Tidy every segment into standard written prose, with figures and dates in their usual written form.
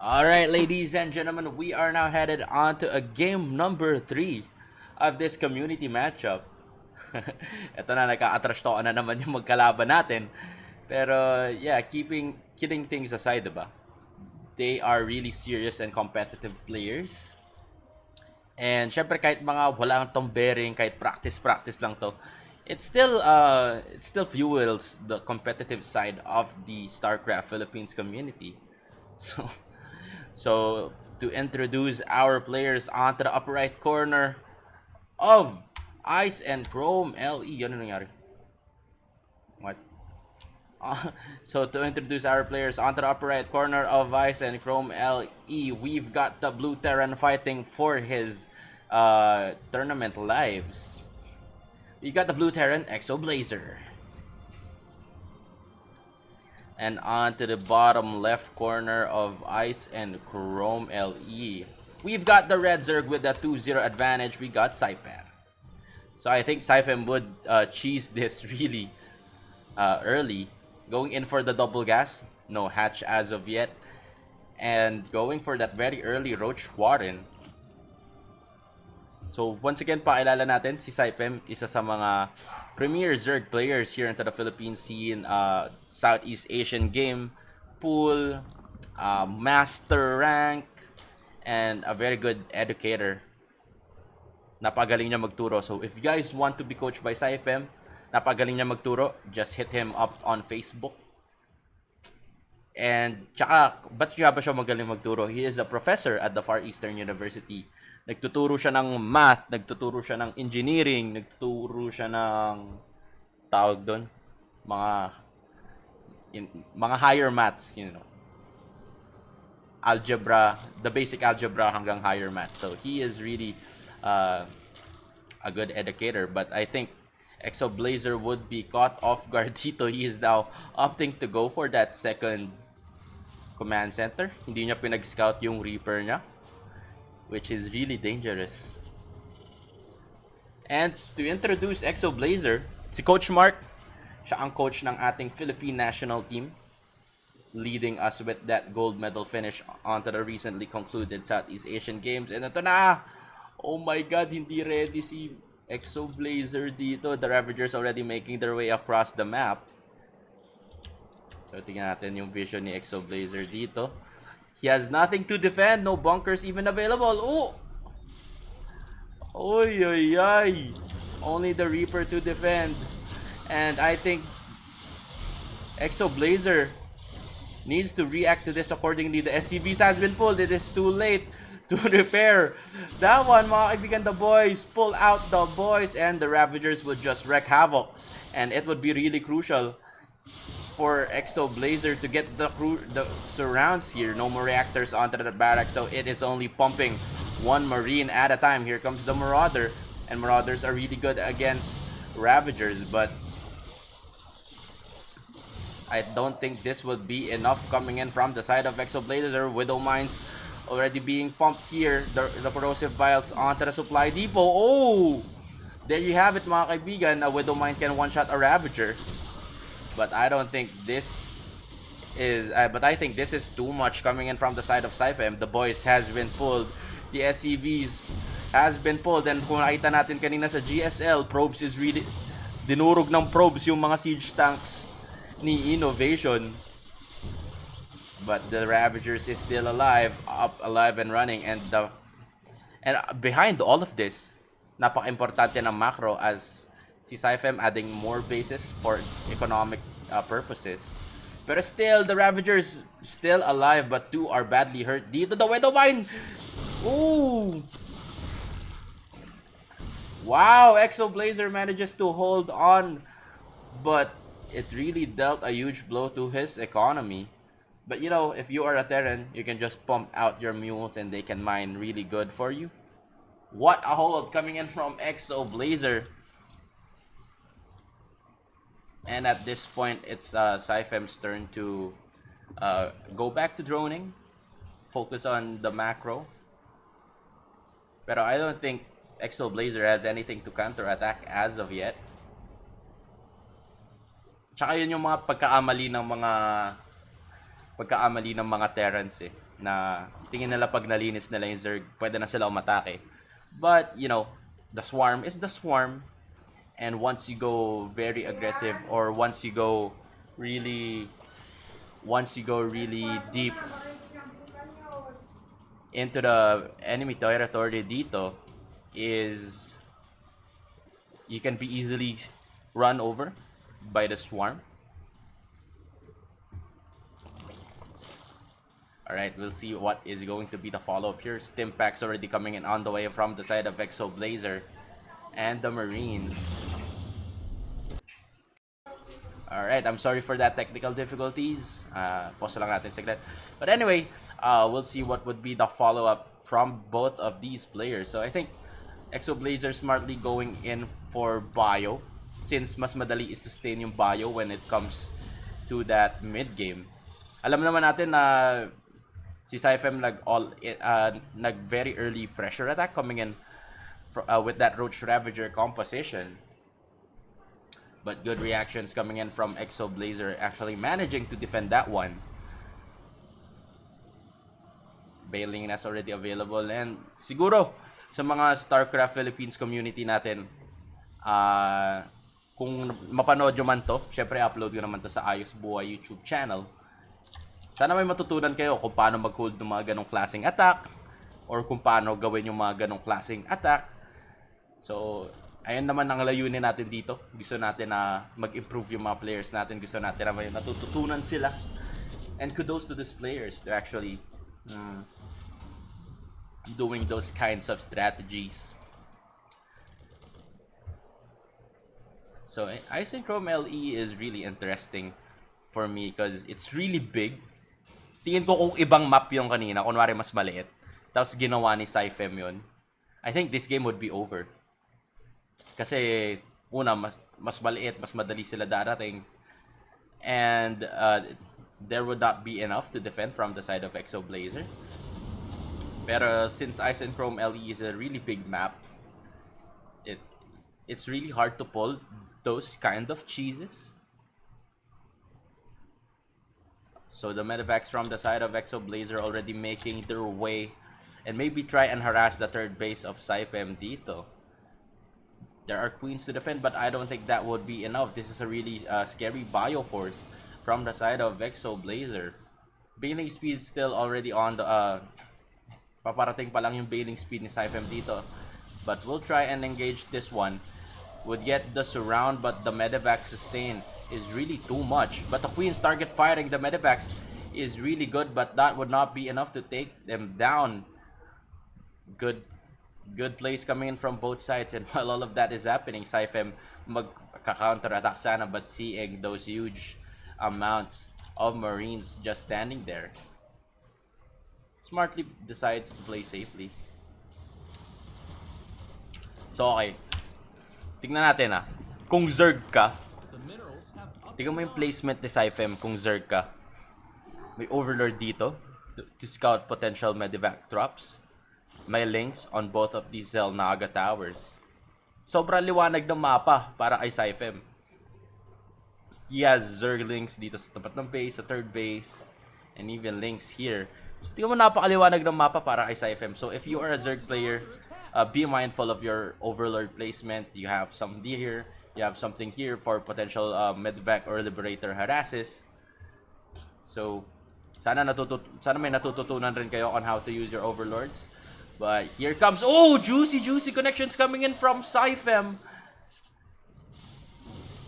Alright, ladies and gentlemen, we are now headed on to a game number 3 of this community matchup. Ito na, nagka-atrash talk na naman yung magkalaban natin. Pero, yeah, kidding things aside, diba? They are really serious and competitive players. And syempre kahit mga wala tong bearing, kahit practice lang to, it still fuels the competitive side of the StarCraft Philippines community. So to introduce our players onto the upper right corner of Ice and Chrome LE. Ano nangyari? What? So to introduce our players onto the upper right corner of Ice and Chrome LE, we've got the Blue Terran fighting for his tournament lives. We got the Blue Terran ExoBlazer. And on to the bottom left corner of Ice and Chrome LE, we've got the Red Zerg with the 2-0 advantage. We got Cypem. So I think Cypem would cheese this really early. Going in for the double gas. No hatch as of yet. And going for that very early Roach Warren. So once again, pakilala natin si Cypem, isa sa mga premier Zerg players here into the Philippine scene, Southeast Asian game, pool, master rank, and a very good educator. Napagaling niya magturo. So if you guys want to be coached by Cypem, napagaling niya magturo, just hit him up on Facebook. And tsaka, ba't nga ba siya magaling magturo? He is a professor at the Far Eastern University. Nagtuturo siya ng math, nagtuturo siya ng engineering, nagtuturo siya ng tawag doon, mga higher maths, you know. Algebra, the basic algebra hanggang higher maths. So he is really a good educator, but I think ExoBlazer would be caught off guard dito. He is now opting to go for that second command center. Hindi niya pinag-scout yung Reaper niya, which is really dangerous. And to introduce ExoBlazer, si Coach Mark, siya ang coach ng ating Philippine national team, leading us with that gold medal finish onto the recently concluded Southeast Asian Games. And ito na! Oh my God, hindi ready si ExoBlazer dito. The Ravagers already making their way across the map. So tingnan natin yung vision ni ExoBlazer dito. He has nothing to defend, no bunkers even available. Oh! Oy, oy, oy. Only the Reaper to defend. And I think ExoBlazer needs to react to this accordingly. The SCVs has been pulled. It is too late to repair that one, mga kaibigan. The boys pull out the boys, and the Ravagers would just wreak havoc. And it would be really crucial for ExoBlazer to get the surrounds here. No more reactors onto the barrack, so it is only pumping one Marine at a time. Here comes the Marauder, and Marauders are really good against Ravagers, but I don't think this would be enough coming in from the side of ExoBlazer. Widow Mines already being pumped here. The corrosive vials onto the supply depot. Oh! There you have it, mga kaibigan. A Widow Mine can one-shot a Ravager. But I don't think this is... but I think this is too much coming in from the side of Cypem. The boys has been pulled. The SCVs has been pulled. And kung nakita natin kanina sa GSL, probes is really... Dinurog ng probes yung mga siege tanks ni Innovation. But the Ravagers is still alive. Alive and running. And behind all of this, napaka-importante ng macro as... si Cypem adding more bases for economic purposes. Pero still, the Ravagers still alive, but two are badly hurt. Dito, the Widow Mine! Ooh! Wow! ExoBlazer manages to hold on, but it really dealt a huge blow to his economy. But you know, if you are a Terran, you can just pump out your mules and they can mine really good for you. What a hold coming in from ExoBlazer. And at this point, it's Cypem's turn to go back to droning, focus on the macro. Pero I don't think ExoBlazer has anything to counter-attack as of yet. Tsaka yun yung mga pagkaamali ng mga Terrans eh. na tingin nila pag nalinis nila yung Zerg, pwede na sila umatake. But, you know, the swarm is the swarm. And once you go very aggressive, or once you go really deep into the enemy territory dito, is you can be easily run over by the swarm. Alright, we'll see what is going to be the follow-up here. Stim packs already coming in on the way from the side of ExoBlazer and the Marines. Alright, I'm sorry for that technical difficulties. Pause lang natin saglit. But anyway, we'll see what would be the follow-up from both of these players. So I think ExoBlazer smartly going in for bio, since mas madali i-sustain yung bio when it comes to that mid-game. Alam naman natin na si Cypem nag very early pressure attack coming in with that Roach Ravager composition. But good reactions coming in from ExoBlazer, actually managing to defend that one. Bailing is already available, and siguro sa mga StarCraft Philippines community natin, kung mapanood nyo man to, syempre upload ko naman to sa Ayos Buhay YouTube channel. Sana may matutunan kayo kung paano mag-hold ng mga ganong klaseng attack, or kung paano gawin yung mga ganong klaseng attack. So, ayun naman ang layunin natin dito. Gusto natin na mag-improve yung mga players natin. Gusto natin na may natututunan sila. And kudos to these players. They're actually doing those kinds of strategies. So, Isynchrome LE is really interesting for me because it's really big. Tingin ko kung ibang map yung kanina, kunwari mas maliit, tapos ginawa ni Cypem yun, I think this game would be over. Kasi, una, mas maliit, mas madali sila darating. And there would not be enough to defend from the side of ExoBlazer. Pero since Isynchrome LE is a really big map, it's really hard to pull those kind of cheeses. So the medevacs from the side of ExoBlazer already making their way and maybe try and harass the third base of Cypem dito. There are queens to defend, but I don't think that would be enough. This is a really scary bioforce from the side of ExoBlazer. Bailing speed still already on the... paparating pa lang yung bailing speed ni Cypem dito. But we'll try and engage this one. Would get the surround, but the medevac sustain is really too much. But the queens target firing the medevacs is really good, but that would not be enough to take them down. Good plays coming in from both sides, and while all of that is happening, Cypem magka-counter-attack sana, but seeing those huge amounts of Marines just standing there, smartly decides to play safely. So okay, tignan natin kung Zerg ka, tignan mo yung placement ni Cypem kung Zerg ka. May Overlord dito to scout potential medevac drops. May links on both of these Naga towers. Sobrang liwanag ng mapa para kay Cypem. He has Zerg links dito sa tapat ng base, sa third base, and even links here. So tingnan mo, napakaliwanag ng mapa para kay Cypem. So if you are a Zerg player, be mindful of your Overlord placement. You have something here, you have something here for potential medevac or liberator harasses. So sana may natututunan rin kayo on how to use your Overlords. But here comes, oh, juicy connections coming in from Cypem.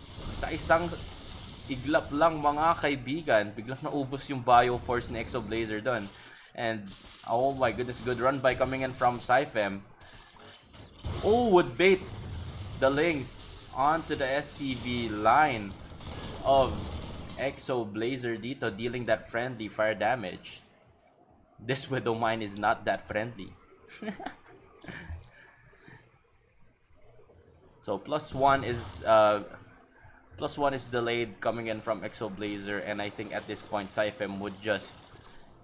Sa isang iglap lang mga kaibigan, biglang naubos yung bioforce ni ExoBlazer doon. And oh my goodness, good run by coming in from Cypem. Oh, would bait the links onto the SCV line of ExoBlazer dito, dealing that friendly fire damage. This Widow Mine is not that friendly. So +1 is delayed coming in from ExoBlazer, and I think at this point Cypem would just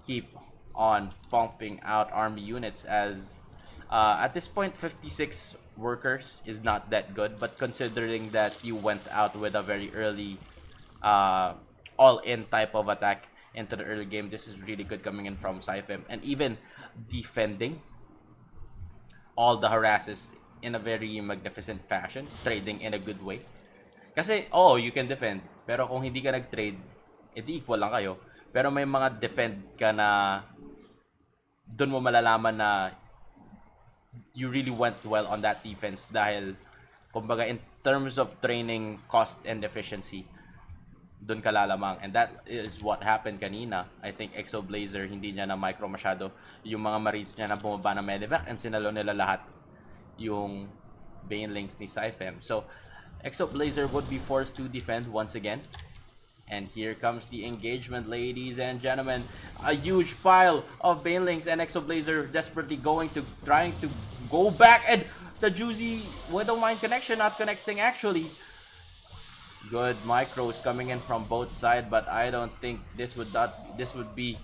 keep on pumping out army units, as at this point 56 workers is not that good, but considering that you went out with a very early all-in type of attack, into the early game. This is really good coming in from Cypem, and even defending all the harasses in a very magnificent fashion, trading in a good way. Kasi, you can defend, pero kung hindi ka nag-trade, edi equal lang kayo. Pero may mga defend ka na doon mo malalaman na you really went well on that defense dahil, kumbaga, in terms of training, cost, and efficiency, doon ka lalamang. And that is what happened kanina. I think ExoBlazer, hindi niya na micro masyado yung mga Marines niya na bumaba na medevac, and sinalo nila lahat yung Banelings ni Cypem. So, ExoBlazer would be forced to defend once again. And here comes the engagement, ladies and gentlemen. A huge pile of Banelings, and ExoBlazer desperately trying to go back, and the juicy Widowmine connection not connecting actually. Good micros coming in from both sides, but I don't think this would be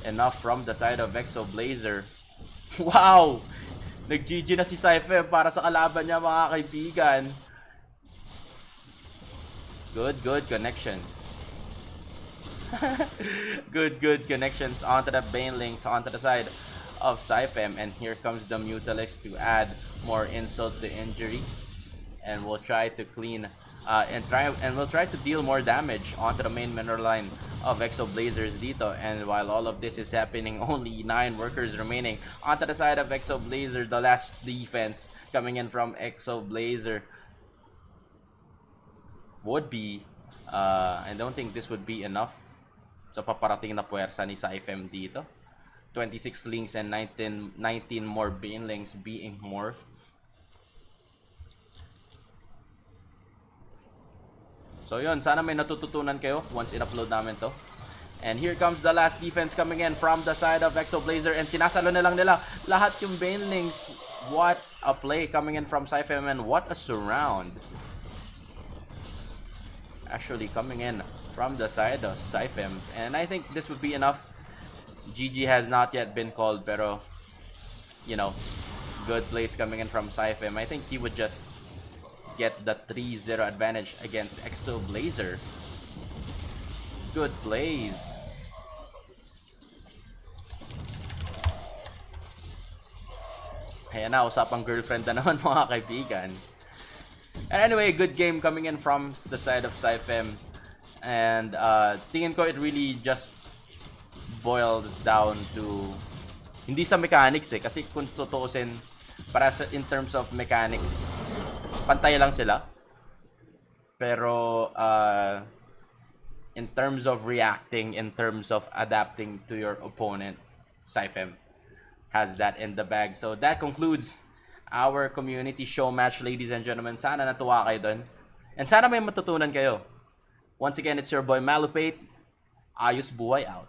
enough from the side of ExoBlazer. Wow! Nag-GG na si Cypem para sa kalaban niya, mga kaibigan. Good connections. good connections onto the Banelings, onto the side of Cypem, and here comes the Mutalix to add more insult to injury, and we'll try to clean we'll try to deal more damage onto the main mineral line of ExoBlazers dito. And while all of this is happening, only 9 workers remaining onto the side of ExoBlazer. The last defense coming in from ExoBlazer would be I don't think this would be enough sa paparating na puwersa ni Cypem dito. 26 links and 19 more Banelings being morphed. So yun, sana may natututunan kayo once in-upload namin to. And here comes the last defense coming in from the side of ExoBlazer, and sinasalo na lang nila lahat yung Banelings. What a play coming in from Cypem, and what a surround actually coming in from the side of Cypem. And I think this would be enough. GG has not yet been called, pero good plays coming in from Cypem. I think he would just get the 3-0 advantage against ExoBlazer. Good plays. Ayan na, usapang girlfriend na naman, mga kaibigan. And anyway, good game coming in from the side of Cypem. And tingin ko it really just boils down to hindi sa mechanics kasi kung tutuusin in terms of mechanics, pantay lang sila. Pero in terms of reacting, in terms of adapting to your opponent, Cypem has that in the bag. So that concludes our community show match, ladies and gentlemen. Sana natuwa kayo dun. And sana may matutunan kayo. Once again, it's your boy Malupeyt. Ayos Buhay out.